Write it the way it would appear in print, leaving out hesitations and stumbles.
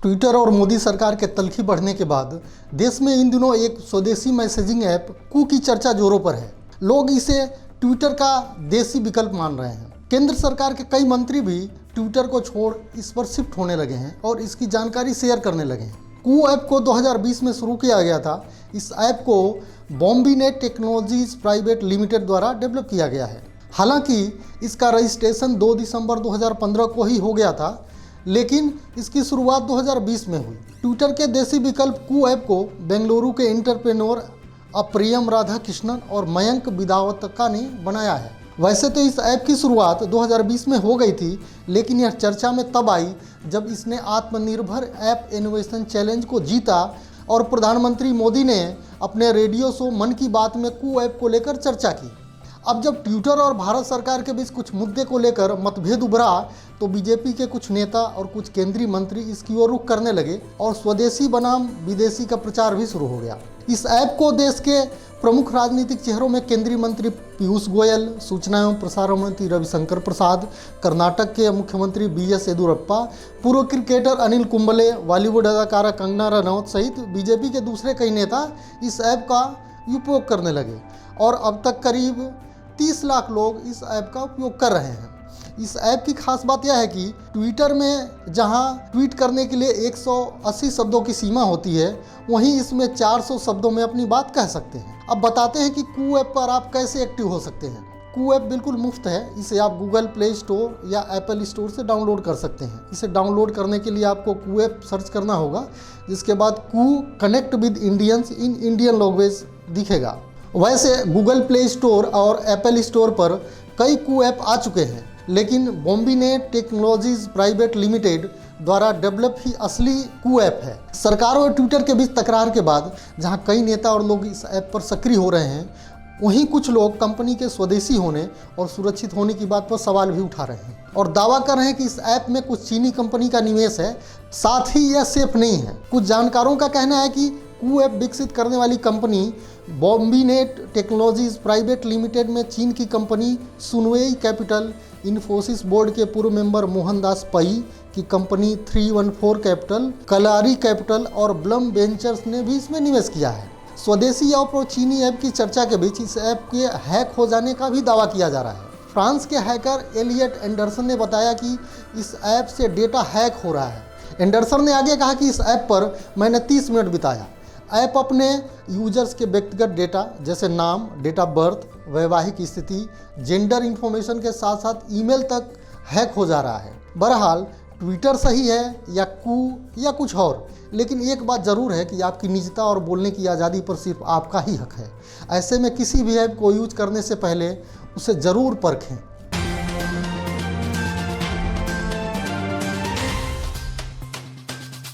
Twitter और मोदी सरकार के तल्खी बढ़ने के बाद देश में इन दिनों एक स्वदेशी मैसेजिंग ऐप कू की चर्चा जोरों पर है। लोग इसे ट्विटर का देसी विकल्प मान रहे हैं। केंद्र सरकार के कई मंत्री भी ट्विटर को छोड़ इस पर शिफ्ट होने लगे हैं और इसकी जानकारी शेयर करने लगे हैं। कू ऐप को 2020 में शुरू किया गया था। इस ऐप को बॉम्बीनेट टेक्नोलॉजीज प्राइवेट लिमिटेड द्वारा डेवलप किया गया है। हालांकि इसका रजिस्ट्रेशन 2 दिसंबर 2015 को ही हो गया था, लेकिन इसकी शुरुआत 2020 में हुई। ट्विटर के देसी विकल्प कू ऐप को बेंगलुरु के एंटरप्रेन्योर अप्रियम राधाकृष्णन और मयंक विदावतका ने बनाया है। वैसे तो इस ऐप की शुरुआत 2020 में हो गई थी, लेकिन यह चर्चा में तब आई जब इसने आत्मनिर्भर ऐप इनोवेशन चैलेंज को जीता और प्रधानमंत्री मोदी ने अपने रेडियो शो मन की बात में कू ऐप को लेकर चर्चा की। अब जब ट्विटर और भारत सरकार के बीच कुछ मुद्दे को लेकर मतभेद उभरा तो बीजेपी के कुछ नेता और कुछ केंद्रीय मंत्री इसकी ओर रुख करने लगे और स्वदेशी बनाम विदेशी का प्रचार भी शुरू हो गया। इस ऐप को देश के प्रमुख राजनीतिक चेहरों में केंद्रीय मंत्री पीयूष गोयल, सूचना एवं प्रसारण मंत्री रविशंकर प्रसाद, कर्नाटक के मुख्यमंत्री BS येदियुरप्पा, पूर्व क्रिकेटर अनिल कुंबले, बॉलीवुड अदाकारा कंगना रनौत सहित बीजेपी के दूसरे कई नेता इस ऐप का उपयोग करने लगे और अब तक करीब 30 लाख लोग इस ऐप का उपयोग कर रहे हैं। इस ऐप की खास बात यह है कि ट्विटर में जहां ट्वीट करने के लिए 180 शब्दों की सीमा होती है, वहीं इसमें 400 शब्दों में अपनी बात कह सकते हैं। अब बताते हैं कि कू ऐप पर आप कैसे एक्टिव हो सकते हैं। कू ऐप बिल्कुल मुफ्त है। इसे आप गूगल प्ले स्टोर या एप्पल स्टोर से डाउनलोड कर सकते हैं। इसे डाउनलोड करने के लिए आपको कू ऐप सर्च करना होगा, जिसके बाद Koo connect with Indians in Indian language दिखेगा। वैसे गूगल प्ले स्टोर और एप्पल स्टोर पर कई कू ऐप आ चुके हैं, लेकिन बॉम्बीनेट टेक्नोलॉजीज प्राइवेट लिमिटेड द्वारा डेवलप ही असली कू ऐप है। सरकार और ट्विटर के बीच तकरार के बाद जहां कई नेता और लोग इस ऐप पर सक्रिय हो रहे हैं, वहीं कुछ लोग कंपनी के स्वदेशी होने और सुरक्षित होने की बात पर सवाल भी उठा रहे हैं और दावा कर रहे हैं कि इस ऐप में कुछ चीनी कंपनी का निवेश है, साथ ही यह सेफ नहीं है। कुछ जानकारों का कहना है कि कू ऐप विकसित करने वाली कंपनी बॉम्बीनेट टेक्नोलॉजीज प्राइवेट लिमिटेड में चीन की कंपनी सुनवेई कैपिटल, इन्फोसिस बोर्ड के पूर्व मेंबर मोहनदास पई की कंपनी 314 कैपिटल, कलारी कैपिटल और ब्लम वेंचर्स ने भी इसमें निवेश किया है। स्वदेशी और चीनी ऐप की चर्चा के बीच इस ऐप के हैक हो जाने का भी दावा किया जा रहा है। फ्रांस के हैकर एलियट एंडरसन ने बताया कि इस ऐप से डेटा हैक हो रहा है। एंडरसन ने आगे कहा कि इस ऐप पर मैंने 30 मिनट बिताया। ऐप अपने यूजर्स के व्यक्तिगत डेटा जैसे नाम, डेट ऑफ बर्थ, वैवाहिक स्थिति, जेंडर इंफॉर्मेशन के साथ साथ ईमेल तक हैक हो जा रहा है। बहरहाल ट्विटर सही है या कू या कुछ और, लेकिन एक बात ज़रूर है कि आपकी निजता और बोलने की आज़ादी पर सिर्फ आपका ही हक है। ऐसे में किसी भी ऐप को यूज करने से पहले उसे ज़रूर परखें।